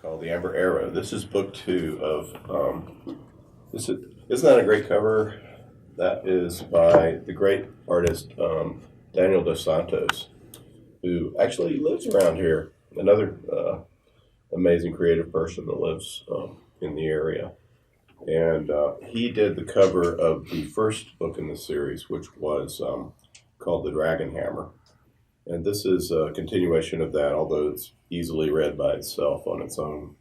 called The Amber Arrow. This is book two of. Isn't that a great cover? That is by the great artist Daniel Dos Santos, who actually lives around here. Another amazing creative person that lives in the area. And he did the cover of the first book in the series, which was called The Dragon Hammer. And this is a continuation of that, although it's easily read by itself on its own.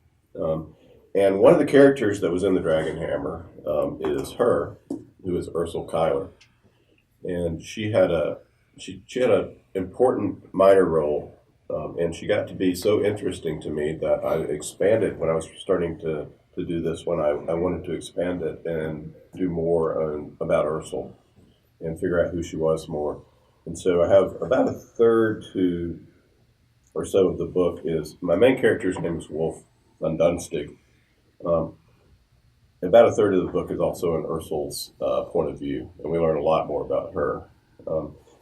And one of the characters that was in The Dragon Hammer is her, who is Ursula Kyler. And she had a important minor role, and she got to be so interesting to me that I expanded when I was starting to do this one. I wanted to expand it and do more about Ursula and figure out who she was more. And so I have about a third to or so of the book is, my main character's name is Wolf von Dunstig. About a third of the book is also in Ursula's point of view, and we learn a lot more about her.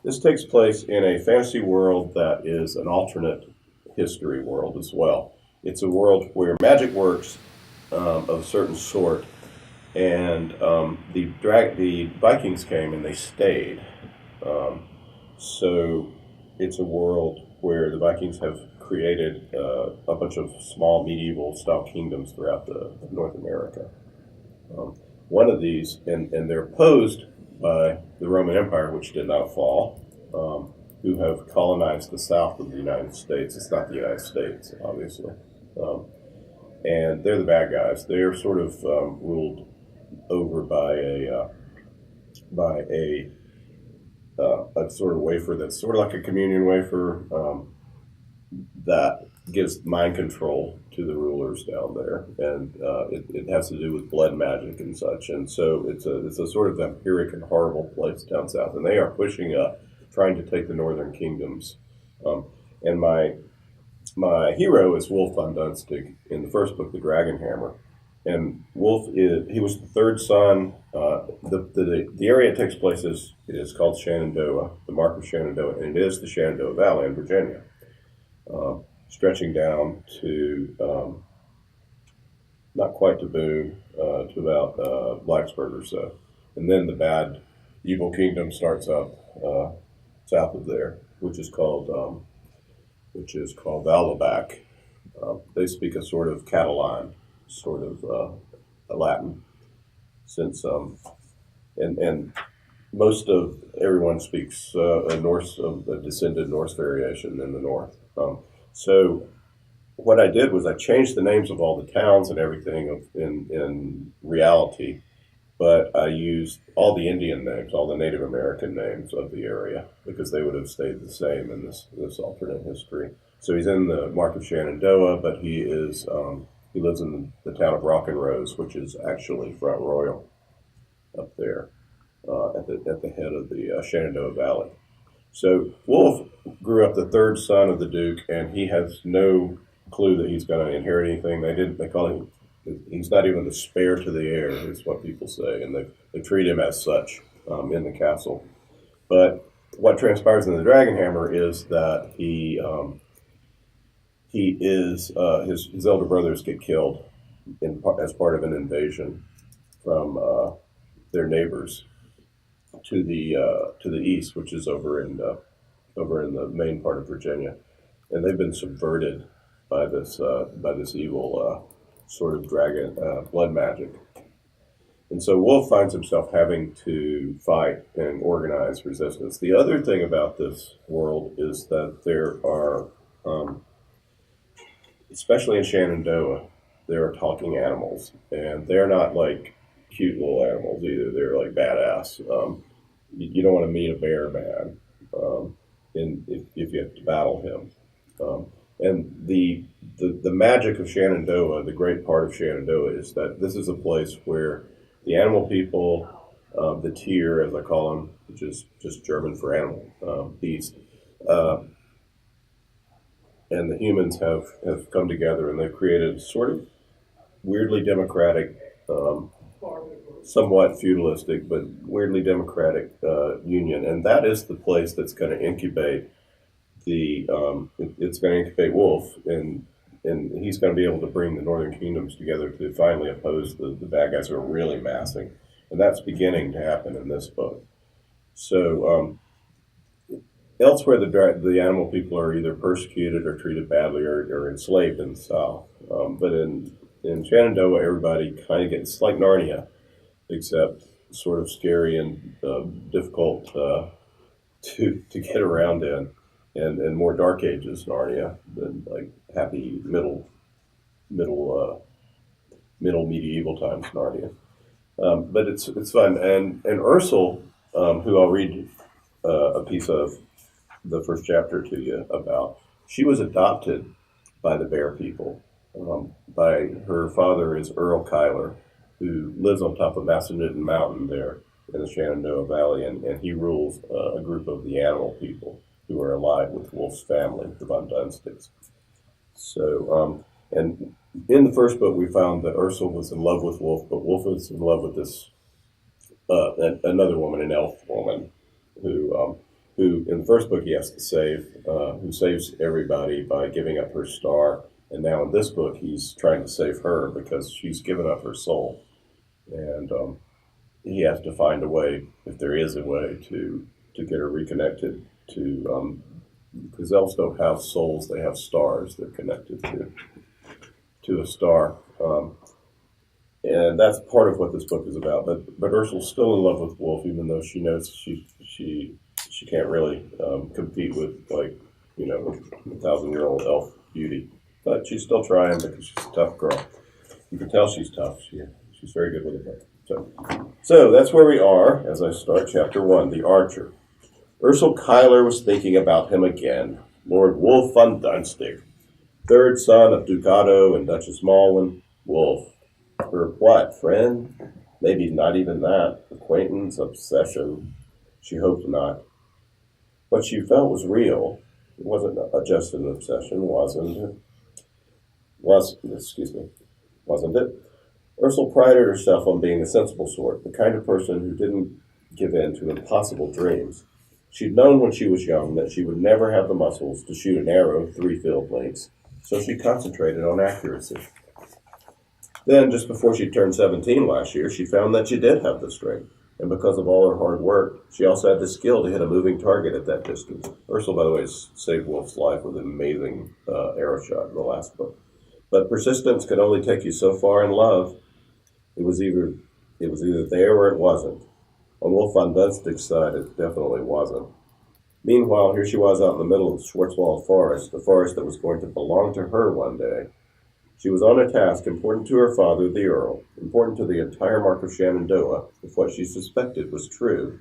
This takes place in a fantasy world that is an alternate history world as well. It's a world where magic works of a certain sort, and the Vikings came and they stayed. So it's a world where the Vikings have created a bunch of small medieval-style kingdoms throughout North America. One of these, and they're opposed by the Roman Empire, which did not fall, who have colonized the south of the United States. It's not the United States, obviously. And they're the bad guys. They are sort of ruled over by a sort of wafer that's sort of like a communion wafer that gives mind control to the rulers down there, and it has to do with blood magic and such. And so it's a sort of vampiric and horrible place down south, and they are pushing up, trying to take the northern kingdoms. And my hero is Wolf von Dunstig in the first book, The Dragon Hammer. And Wolf he was the third son. The area it takes place is called Shenandoah, the Mark of Shenandoah, and it is the Shenandoah Valley in Virginia, stretching down to not quite to Boone, to about Blacksburg or so. And then the bad, evil kingdom starts up south of there, which is called Valdebac. They speak a sort of Catalan, sort of Latin, since and most of everyone speaks a Norse, of the descended Norse variation in the north. So what I did was I changed the names of all the towns and everything in reality, but I used all the Indian names, all the Native American names of the area, because they would have stayed the same in this alternate history. So he's in the Mark of Shenandoah, but he lives in the town of Rock and Rose, which is actually Front Royal up there at the head of the Shenandoah Valley. So Wolf grew up the third son of the Duke, and he has no clue that he's going to inherit anything. They call him, he's not even the spare to the heir, is what people say, and they treat him as such in the castle. But what transpires in the Dragon Hammer is that his elder brothers get killed as part of an invasion from their neighbors to the east, which is over in the main part of Virginia, and they've been subverted by this evil sort of dragon blood magic. And so Wolf finds himself having to fight and organize resistance. The other thing about this world is that there are, especially in Shenandoah, there are talking animals, and they're not like cute little animals either. They're like badass. You don't want to meet a bear man if you have to battle him. And the magic of Shenandoah, the great part of Shenandoah, is that this is a place where the animal people, the Tyr, as I call them, which is just German for animal, beast, and the humans have come together, and they've created sort of weirdly democratic, somewhat feudalistic, but weirdly democratic union. And that is the place that's going to incubate it's going to incubate Wolf, and and he's going to be able to bring the Northern Kingdoms together to finally oppose the bad guys who are really massing, and that's beginning to happen in this book. So elsewhere, the animal people are either persecuted or treated badly or enslaved in the South, but in Shenandoah, everybody kind of gets like Narnia, except sort of scary and difficult to get around in, and more Dark Ages Narnia than like happy middle medieval times Narnia. But it's fun, and Ursel, who I'll read a piece of the first chapter to you about. She was adopted by the bear people. By her father is Earl Kyler, who lives on top of Massanutten Mountain there in the Shenandoah Valley, and he rules a group of the animal people who are allied with Wolf's family, the Von Dunsticks. So, and in the first book, we found that Ursel was in love with Wolf, but Wolf was in love with this another woman, an elf woman, who in the first book he has to save, who saves everybody by giving up her star. And now in this book, he's trying to save her because she's given up her soul. And he has to find a way, if there is a way, to get her reconnected to, because elves don't have souls, they have stars they're connected to a star. And that's part of what this book is about. But Ursul's still in love with Wolf, even though she knows she can't really compete with, like, you know, 1,000-year-old elf beauty. But she's still trying because she's a tough girl. You can tell she's tough. She's very good with it. So that's where we are as I start chapter 1, The Archer. Ursel Kyler was thinking about him again. Lord Wolf von Dunstick, third son of Ducato and Duchess Malwyn. Wolf. Her what, friend? Maybe not even that. Acquaintance, obsession. She hoped not. What she felt was real. It wasn't just an obsession, wasn't it? Wasn't it? Ursel prided herself on being the sensible sort, the kind of person who didn't give in to impossible dreams. She'd known when she was young that she would never have the muscles to shoot an arrow 3 field lengths, so she concentrated on accuracy. Then, just before she turned 17 last year, she found that she did have the strength, and because of all her hard work, she also had the skill to hit a moving target at that distance. Ursel, by the way, saved Wolf's life with an amazing arrow shot in the last book. But persistence could only take you so far in love. It was either there or it wasn't. On Wolf von Dunstick's side, it definitely wasn't. Meanwhile, here she was out in the middle of the Schwarzwald forest, the forest that was going to belong to her one day. She was on a task important to her father, the Earl, important to the entire Mark of Shenandoah, if what she suspected was true.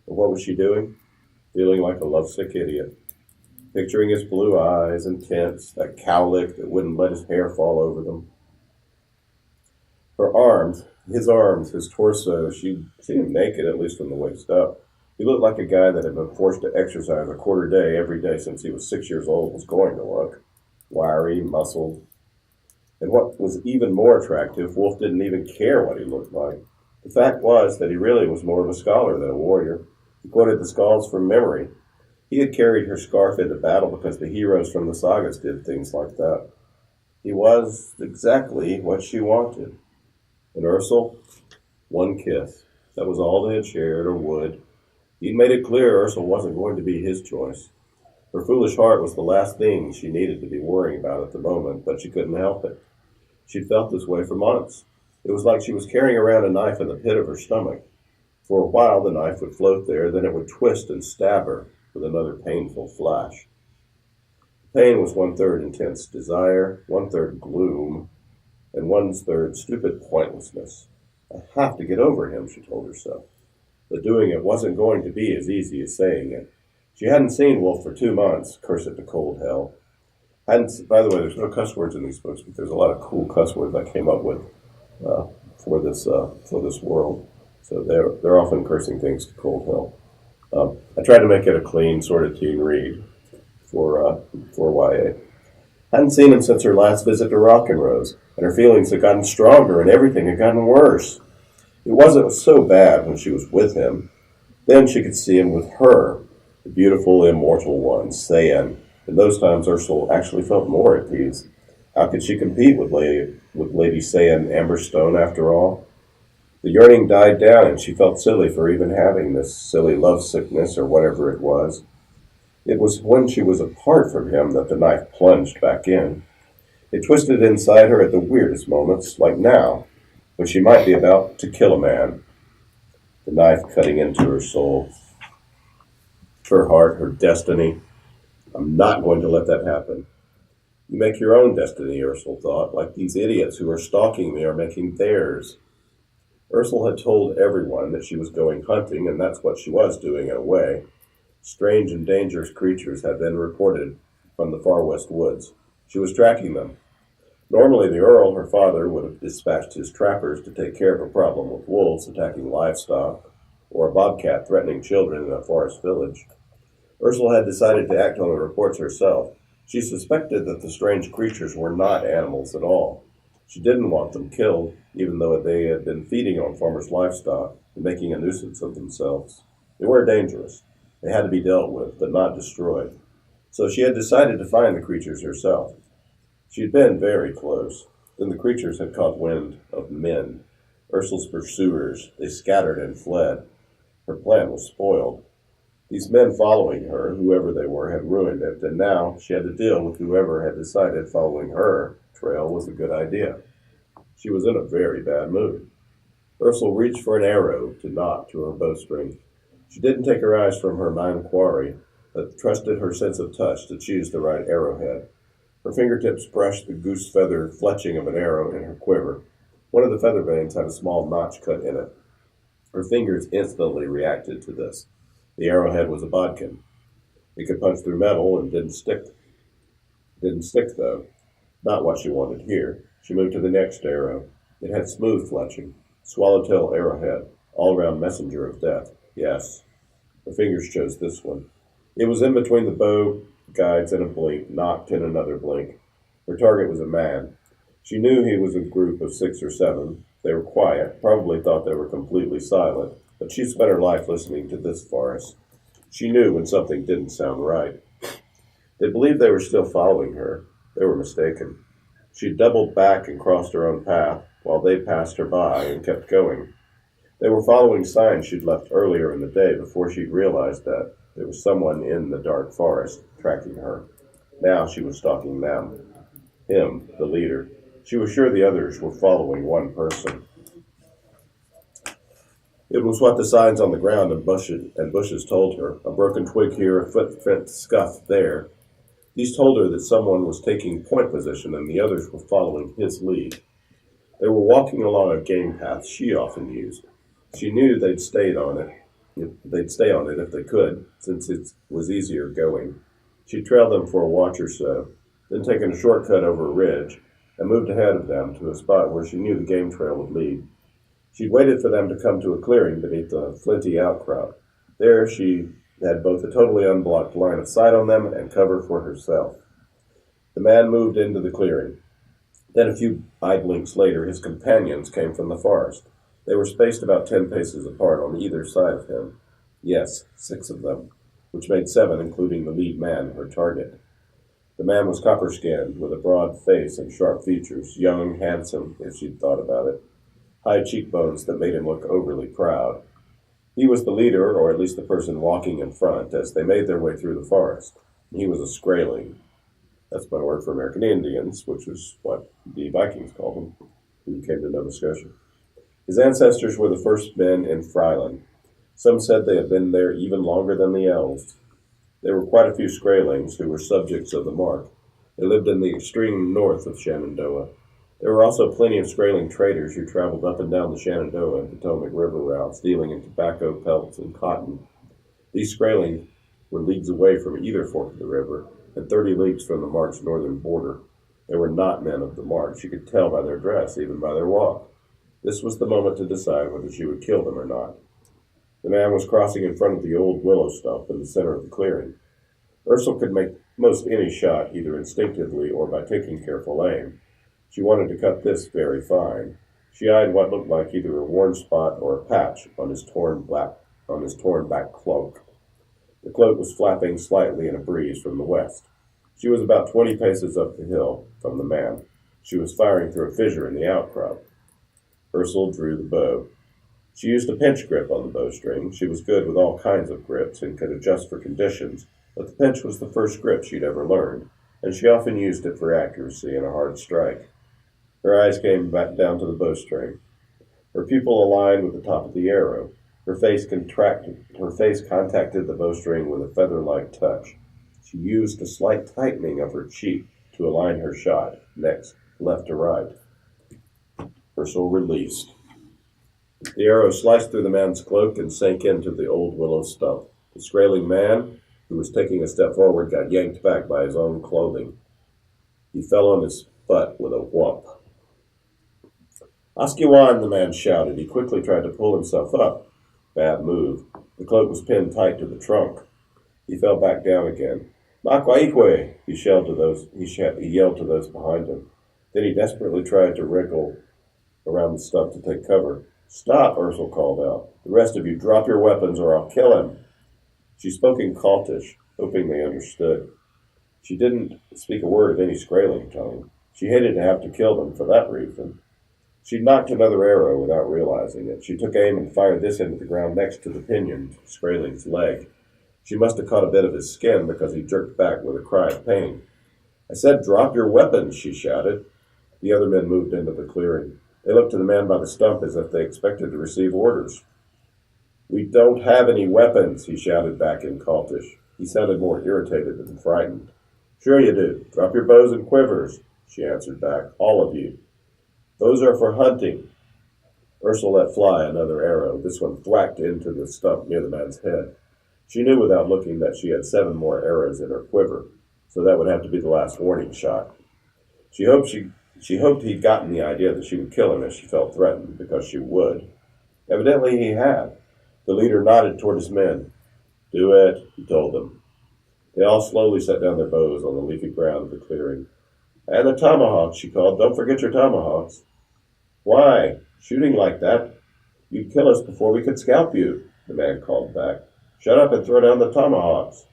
And what was she doing? Feeling like a lovesick idiot. Picturing his blue eyes and tints, that cowlick that wouldn't let his hair fall over them. Her arms, his torso, she'd seen him naked, at least from the waist up. He looked like a guy that had been forced to exercise a quarter day every day since he was 6 years old was going to look. Wiry, muscled. And what was even more attractive, Wolf didn't even care what he looked like. The fact was that he really was more of a scholar than a warrior. He quoted the Skalds from memory. He had carried her scarf into battle because the heroes from the sagas did things like that. He was exactly what she wanted. And Ursel, one kiss. That was all they had shared or would. He'd made it clear Ursel wasn't going to be his choice. Her foolish heart was the last thing she needed to be worrying about at the moment, but she couldn't help it. She'd felt this way for months. It was like she was carrying around a knife in the pit of her stomach. For a while the knife would float there, then it would twist and stab her with another painful flash. Pain was 1/3 intense desire, 1/3 gloom, and 1/3 stupid pointlessness. I have to get over him, she told herself. But doing it wasn't going to be as easy as saying it. She hadn't seen Wolf for 2 months, curse it to cold hell. By the way, there's no cuss words in these books, but there's a lot of cool cuss words I came up with for this world. So they're often cursing things to cold hell. I tried to make it a clean sort of teen read for YA. Hadn't seen him since her last visit to Rock and Rose, and her feelings had gotten stronger and everything had gotten worse. It wasn't so bad when she was with him. Then she could see him with her, the beautiful, immortal one, Sayan. In those times, Ursel actually felt more at peace. How could she compete with Lady Say and Amberstone after all? The yearning died down, and she felt silly for even having this silly love sickness or whatever it was. It was when she was apart from him that the knife plunged back in. It twisted inside her at the weirdest moments, like now, when she might be about to kill a man, the knife cutting into her soul, her heart, her destiny. I'm not going to let that happen. You make your own destiny, Ursula thought, like these idiots who are stalking me are making theirs. Ursula had told everyone that she was going hunting, and that's what she was doing in a way. Strange and dangerous creatures had been reported from the far west woods. She was tracking them. Normally, the Earl, her father, would have dispatched his trappers to take care of a problem with wolves attacking livestock or a bobcat threatening children in a forest village. Ursula had decided to act on the reports herself. She suspected that the strange creatures were not animals at all. She didn't want them killed, even though they had been feeding on farmers' livestock and making a nuisance of themselves. They were dangerous. They had to be dealt with, but not destroyed. So she had decided to find the creatures herself. She had been very close. Then the creatures had caught wind of men, Ursula's pursuers. They scattered and fled. Her plan was spoiled. These men following her, whoever they were, had ruined it, and now she had to deal with whoever had decided following her trail was a good idea. She was in a very bad mood. Ursula reached for an arrow to knot to her bowstring. She didn't take her eyes from her mine quarry, but trusted her sense of touch to choose the right arrowhead. Her fingertips brushed the goose feather fletching of an arrow in her quiver. One of the feather veins had a small notch cut in it. Her fingers instantly reacted to this. The arrowhead was a bodkin. It could punch through metal and didn't stick. Didn't stick, though. Not what she wanted here. She moved to the next arrow. It had smooth fletching. Swallowtail arrowhead. All-round messenger of death. Yes. Her fingers chose this one. It was in between the bow guides in a blink, knocked in another blink. Her target was a man. She knew he was a group of 6 or 7. They were quiet, probably thought they were completely silent, but she spent her life listening to this forest. She knew when something didn't sound right. They believed they were still following her. They were mistaken. She doubled back and crossed her own path, while they passed her by and kept going. They were following signs she'd left earlier in the day before she'd realized that there was someone in the dark forest tracking her. Now she was stalking them. Him, the leader. She was sure the others were following one person. It was what the signs on the ground and bushes told her. A broken twig here, a footprint scuffed there. These told her that someone was taking point position and the others were following his lead. They were walking along a game path she often used. She knew they'd stay on it if they could, since it was easier going. She trailed them for a watch or so, then taken a shortcut over a ridge, and moved ahead of them to a spot where she knew the game trail would lead. She'd waited for them to come to a clearing beneath a flinty outcrop. There she had both a totally unblocked line of sight on them and cover for herself. The man moved into the clearing. Then a few eye blinks later, his companions came from the forest. They were spaced about 10 paces apart on either side of him. Yes, 6 of them, which made 7, including the lead man, her target. The man was copper-skinned, with a broad face and sharp features, young, handsome, if she'd thought about it. High cheekbones that made him look overly proud. He was the leader, or at least the person walking in front, as they made their way through the forest. He was a Skraeling. That's my word for American Indians, which is what the Vikings called them, who came to Nova Scotia. His ancestors were the first men in Fryland. Some said they had been there even longer than the elves. There were quite a few Skraelings who were subjects of the Mark. They lived in the extreme north of Shenandoah. There were also plenty of Skraeling traders who traveled up and down the Shenandoah and Potomac River routes, dealing in tobacco, pelts, and cotton. These Skraeling were leagues away from either fork of the river, and 30 leagues from the Mark's northern border. They were not men of the Mark. She could tell by their dress, even by their walk. This was the moment to decide whether she would kill them or not. The man was crossing in front of the old willow stump in the center of the clearing. Ursula could make most any shot, either instinctively or by taking careful aim. She wanted to cut this very fine. She eyed what looked like either a worn spot or a patch on his torn back cloak. The cloak was flapping slightly in a breeze from the west. She was about 20 paces up the hill from the man. She was firing through a fissure in the outcrop. Ursula drew the bow. She used a pinch grip on the bowstring. She was good with all kinds of grips and could adjust for conditions, but the pinch was the first grip she'd ever learned, and she often used it for accuracy and a hard strike. Her eyes came back down to the bowstring. Her pupil aligned with the top of the arrow. Her face contacted the bowstring with a feather-like touch. She used a slight tightening of her cheek to align her shot, next, left to right. Ursula released. The arrow sliced through the man's cloak and sank into the old willow stump. The Skraeling man, who was taking a step forward, got yanked back by his own clothing. He fell on his butt with a whump. "Askiwan," the man shouted. He quickly tried to pull himself up. Bad move. The cloak was pinned tight to the trunk. He fell back down again. "Makwaikwe," he yelled to those behind him. Then he desperately tried to wriggle around the stump to take cover. "Stop," Ursula called out. "The rest of you, drop your weapons or I'll kill him." She spoke in Cultish, hoping they understood. She didn't speak a word of any Skraeling tongue. She hated to have to kill them for that reason. She knocked another arrow without realizing it. She took aim and fired this into the ground next to the pinioned Skraeling's leg. She must have caught a bit of his skin because he jerked back with a cry of pain. "I said drop your weapons," she shouted. The other men moved into the clearing. They looked to the man by the stump as if they expected to receive orders. "We don't have any weapons," he shouted back in Cultish. He sounded more irritated than frightened. "Sure you do. Drop your bows and quivers," she answered back. "All of you. Those are for hunting." Ursula let fly another arrow. This one thwacked into the stump near the man's head. She knew without looking that she had 7 more arrows in her quiver, so that would have to be the last warning shot. She hoped he'd gotten the idea that she would kill him if she felt threatened, because she would. Evidently he had. The leader nodded toward his men. "Do it," he told them. They all slowly set down their bows on the leafy ground of the clearing. "And the tomahawks," she called. "Don't forget your tomahawks." "Why? Shooting like that? You'd kill us before we could scalp you," the man called back. "Shut up and throw down the tomahawks."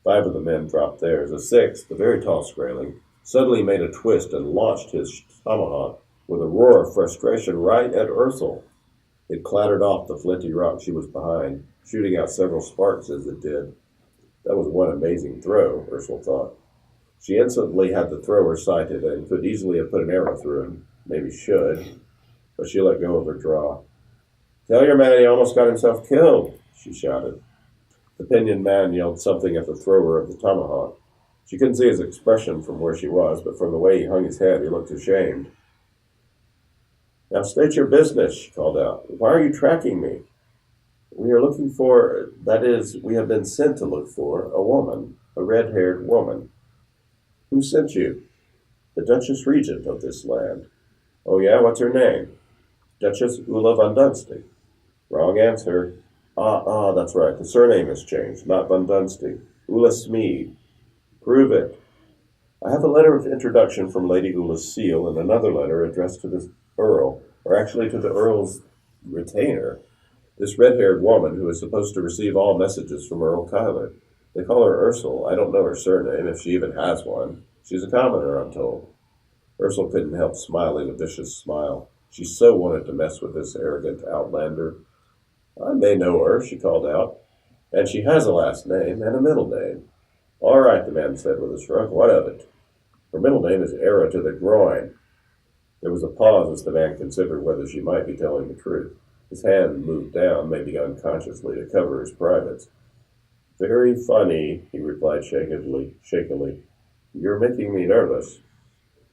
5 of the men dropped theirs. A 6th, the very tall Skraeling, suddenly made a twist and launched his tomahawk with a roar of frustration right at Ursula. It clattered off the flinty rock she was behind, shooting out several sparks as it did. That was one amazing throw, Ursula thought. She instantly had the thrower sighted and could easily have put an arrow through him. Maybe should, but she let go of her draw. "Tell your man he almost got himself killed," she shouted. The pinioned man yelled something at the thrower of the tomahawk. She couldn't see his expression from where she was, but from the way he hung his head, he looked ashamed. "Now state your business," she called out. "Why are you tracking me?" "We are looking for, that is, we have been sent to look for, a woman, a red-haired woman." "Who sent you?" "The Duchess Regent of this land." "Oh yeah, what's her name?" "Duchess Ulla von Dunsty." "Wrong answer." That's right. The surname has changed, not von Dunsty. Ulla Smeed." "Prove it." "I have a letter of introduction from Lady Ulla's seal and another letter addressed to the Earl, or actually to the Earl's retainer. This red-haired woman who is supposed to receive all messages from Earl Kyler. They call her Ursula. I don't know her surname, if she even has one. She's a commoner, I'm told." Ursula couldn't help smiling a vicious smile. She so wanted to mess with this arrogant outlander. "I may know her," she called out. "And she has a last name and a middle name." "All right," the man said with a shrug. "What of it?" "Her middle name is Era to the Groin." There was a pause as the man considered whether she might be telling the truth. His hand moved down, maybe unconsciously, to cover his privates. "Very funny," he replied shakily. "You're making me nervous."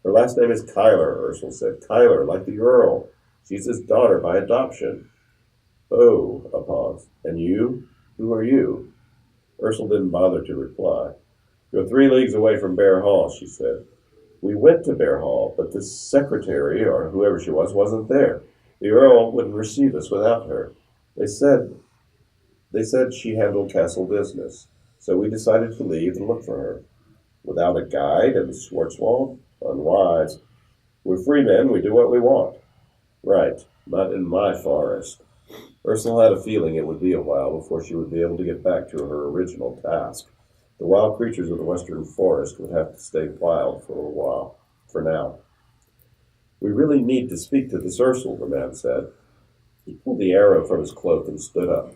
"Her last name is Kyler," Ursula said. "Kyler, like the Earl. She's his daughter by adoption." "Oh," a pause. "And you? Who are you?" Ursula didn't bother to reply. "You're 3 leagues away from Bear Hall," she said. "We went to Bear Hall, but this secretary, or whoever she was, wasn't there. The Earl wouldn't receive us without her. They said she handled castle business, so we decided to leave and look for her. Without a guide in Schwarzwald? Unwise. We're free men, we do what we want." "Right, not in my forest." Ursula had a feeling it would be a while before she would be able to get back to her original task. The wild creatures of the western forest would have to stay wild for a while, for now. We really need to speak to this Ursel, the man said. He pulled the arrow from his cloak and stood up.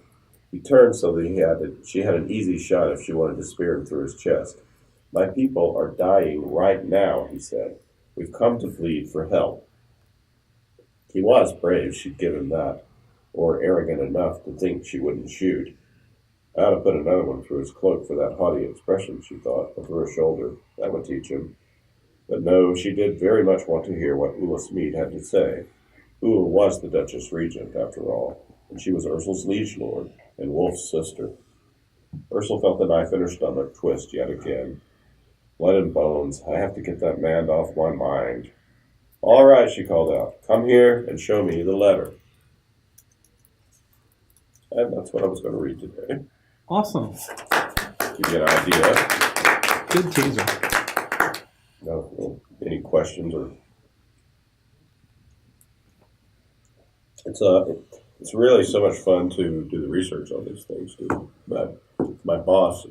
He turned so that she had an easy shot if she wanted to spear him through his chest. My people are dying right now, he said. We've come to plead for help. He was brave, she'd give him that, or arrogant enough to think she wouldn't shoot. I ought to put another one through his cloak for that haughty expression, she thought, over her shoulder. That would teach him. But no, she did very much want to hear what Ulla Smeed had to say. Ulla was the Duchess Regent, after all, and she was Ursel's liege lord and Wolf's sister. Ursel felt the knife in her stomach twist yet again. Blood and bones, I have to get that man off my mind. All right, she called out. Come here and show me the letter. And that's what I was going to read today. Awesome. Give you an idea. Good teaser. No, any questions or? It's really so much fun to do the research on these things too. But my boss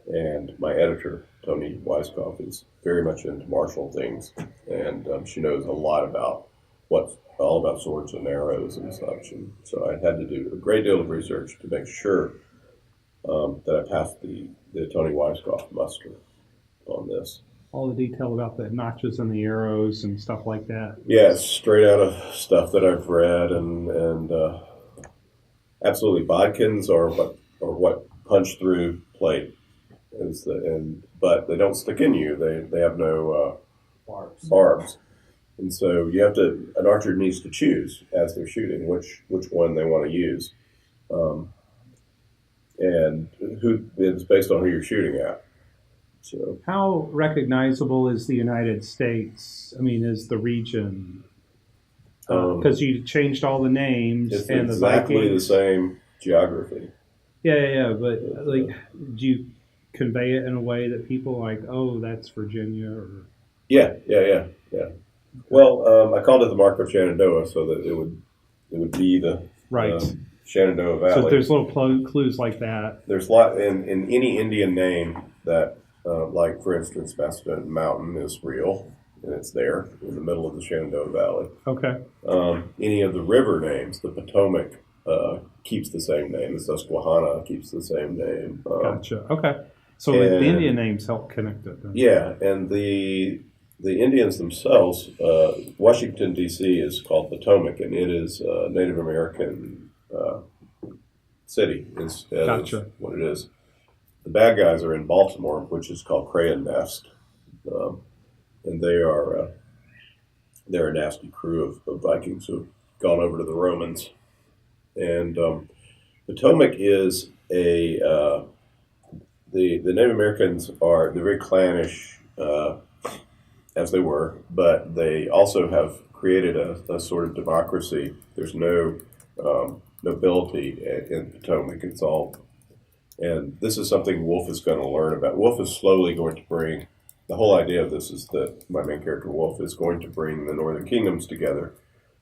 and my editor Tony Weiskopf is very much into martial things, and she knows a lot about what's all about swords and arrows and such. And so I had to do a great deal of research to make sure that I passed the Tony Weiskopf muster on this. All the detail about the notches and the arrows and stuff like that. Yeah, it's straight out of stuff that I've read, and absolutely bodkins are what punch through plate but they don't stick in you. They have no barbs, and so an archer needs to choose as they're shooting which one they want to use, and it's based on who you're shooting at. So, how recognizable is the United States? I mean, is the region? Because you changed all the names. It's and exactly the the same geography. Yeah. But do you convey it in a way that people like, oh, that's Virginia? Or Yeah. Well, I called it the Mark of Shenandoah, so that it would be the right. Shenandoah Valley. So there's little clues like that. There's a lot in any Indian name that. Like, for instance, Macedon Mountain is real, and it's there in the middle of the Shenandoah Valley. Okay. Any of the river names, the Potomac keeps the same name. The Susquehanna keeps the same name. Gotcha. Okay. So the Indian names help connect it. Then. Yeah, and the Indians themselves, Washington, D.C. is called Potomac, and it is a Native American city. Gotcha. What it is. The bad guys are in Baltimore, which is called Crayon Nest, and they're a nasty crew of Vikings who've gone over to the Romans. And Potomac is the Native Americans they're very clannish, as they were, but they also have created a sort of democracy. There's no nobility in Potomac. It's all. And this is something Wolf is going to learn about. Wolf is slowly going to bring, the whole idea of this is that my main character, Wolf, is going to bring the Northern Kingdoms together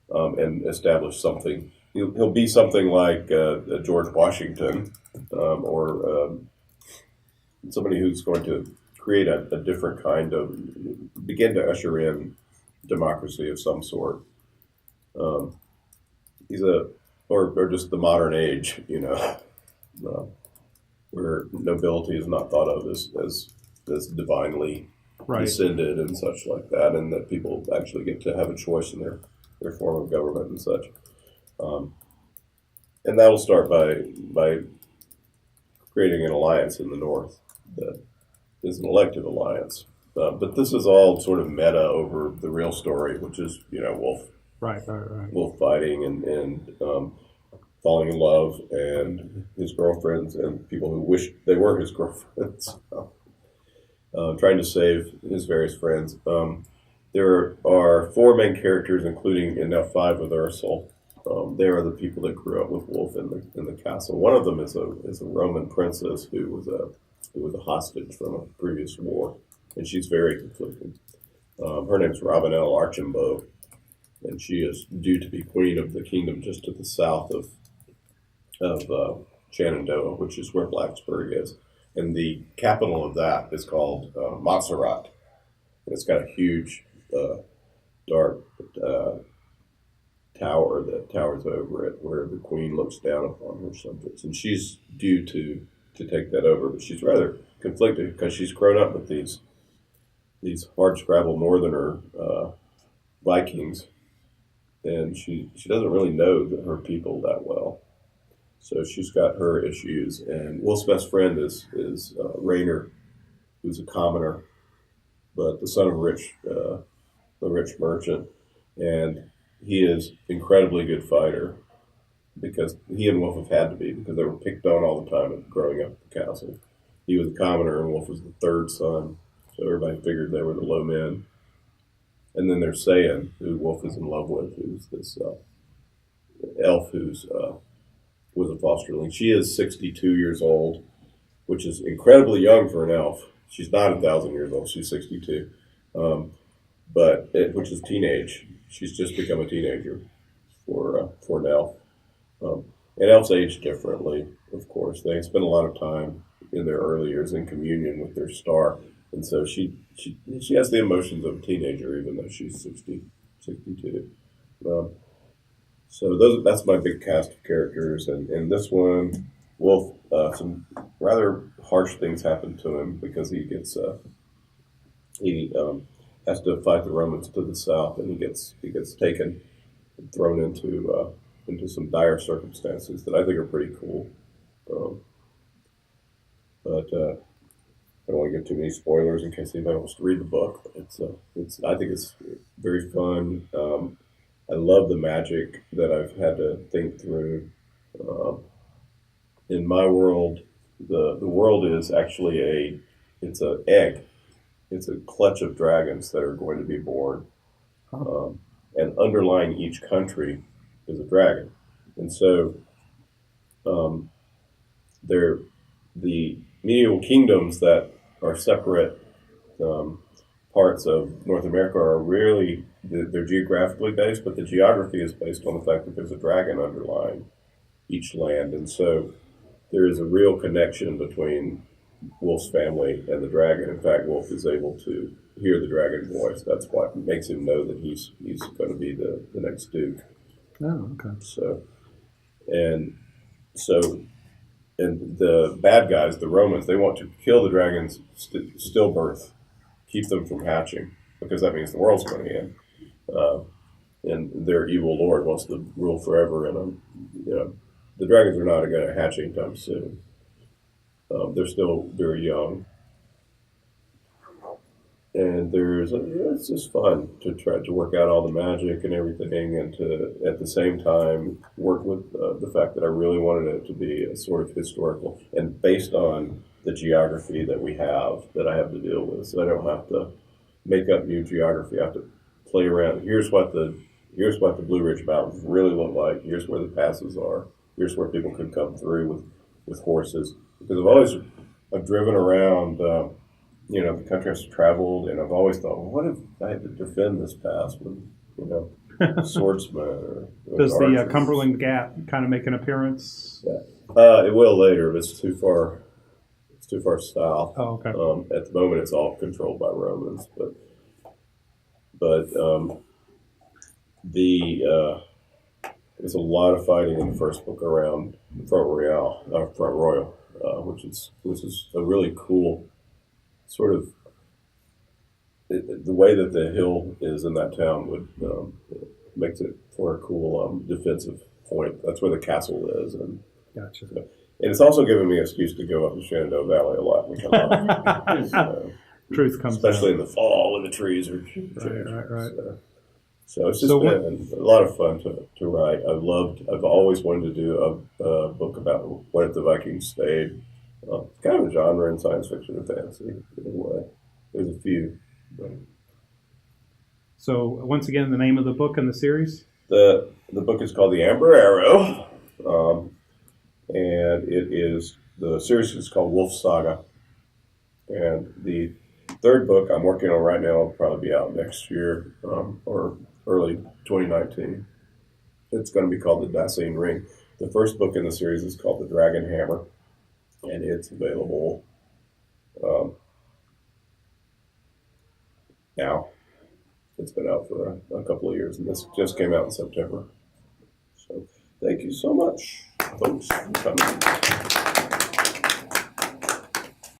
and establish something. He'll be something like George Washington or somebody who's going to create a different kind of, begin to usher in democracy of some sort. He's or just the modern age, where nobility is not thought of as divinely descended and such like that, and that people actually get to have a choice in their form of government and such. And that'll start by creating an alliance in the North that is an elected alliance. But this is all sort of meta over the real story, which is, Wolf. Right. Wolf fighting and falling in love, and his girlfriends and people who wished they were his girlfriends, trying to save his various friends. There are 4 main characters, including, and now 5 with Ursel. They are the people that grew up with Wolf in the castle. One of them is a Roman princess who was a hostage from a previous war, and she's very conflicted. Her name's Ravenel Archambault, and she is due to be queen of the kingdom just to the south of Shenandoah, which is where Blacksburg is. And the capital of that is called Montserrat. It's got a huge dark uh, tower that towers over it, where the queen looks down upon her subjects, and she's due to take that over. But she's rather conflicted because she's grown up with these hard scrabble northerner Vikings, and she doesn't really know her people that well. So she's got her issues, and Wolf's best friend is Rainer, who's a commoner, but the son of a rich merchant, and he is incredibly good fighter because he and Wolf have had to be because they were picked on all the time growing up at the castle. He was a commoner, and Wolf was the third son, so everybody figured they were the low men. And then there's Saiyan, who Wolf is in love with, who's this elf who's was a fosterling. She is 62 years old, which is incredibly young for an elf. She's not 1,000 years old. She's 62, which is teenage. She's just become a teenager for an elf. And elves age differently, of course. They spend a lot of time in their early years in communion with their star, and so she has the emotions of a teenager, even though she's 62. So that's my big cast of characters, and this one, Wolf, some rather harsh things happen to him because he has to fight the Romans to the south, and he gets taken and thrown into some dire circumstances that I think are pretty cool. But I don't want to give too many spoilers in case anybody wants to read the book. I think it's very fun. I love the magic that I've had to think through. In my world, the world is actually it's an egg. It's a clutch of dragons that are going to be born. And underlying each country is a dragon. And so they're the medieval kingdoms that are separate parts of North America are really, they're geographically based, but the geography is based on the fact that there's a dragon underlying each land. And so there is a real connection between Wolf's family and the dragon. In fact, Wolf is able to hear the dragon voice. That's what makes him know that he's going to be the next duke. Oh, okay. And the bad guys, the Romans, they want to kill the dragons stillbirth, keep them from hatching, because that means the world's going to end. And their evil lord wants to rule forever. And the dragons are not going to hatch anytime soon. They're still very young. And it's just fun to try to work out all the magic and everything, and to at the same time work with the fact that I really wanted it to be a sort of historical and based on the geography that we have that I have to deal with. So I don't have to make up new geography. I have to play around. Here's what the Blue Ridge Mountains really look like. Here's where the passes are. Here's where people could come through with horses. Because I've driven around. The country has traveled, and I've always thought, well, what if I had to defend this pass with, swordsmen or Does the archers? Cumberland Gap kind of make an appearance? Yeah. It will later, but it's too far. It's too far south. Oh, okay. At the moment, it's all controlled by Romans, but there's a lot of fighting in the first book around Front Royal, which is a really cool. Sort of the way that the hill is in that town would makes it for a cool defensive point. That's where the castle is, and Gotcha. And it's also given me an excuse to go up the Shenandoah Valley a lot. Which I love. Truth comes especially out. in the fall when the trees are changing. Right. So it's just been a lot of fun to write. I've always wanted to do a book about what if the Vikings stayed. It's kind of a genre in science fiction and fantasy in a way. There's a few. But. So once again, the name of the book and the series? The book is called The Amber Arrow, and the series is called Wolf Saga. And the third book I'm working on right now will probably be out next year or early 2019. It's going to be called The Dasein Ring. The first book in the series is called The Dragon Hammer. And it's available now. it's been out for a couple of years, and this just came out in September. So thank you so much, folks, for coming.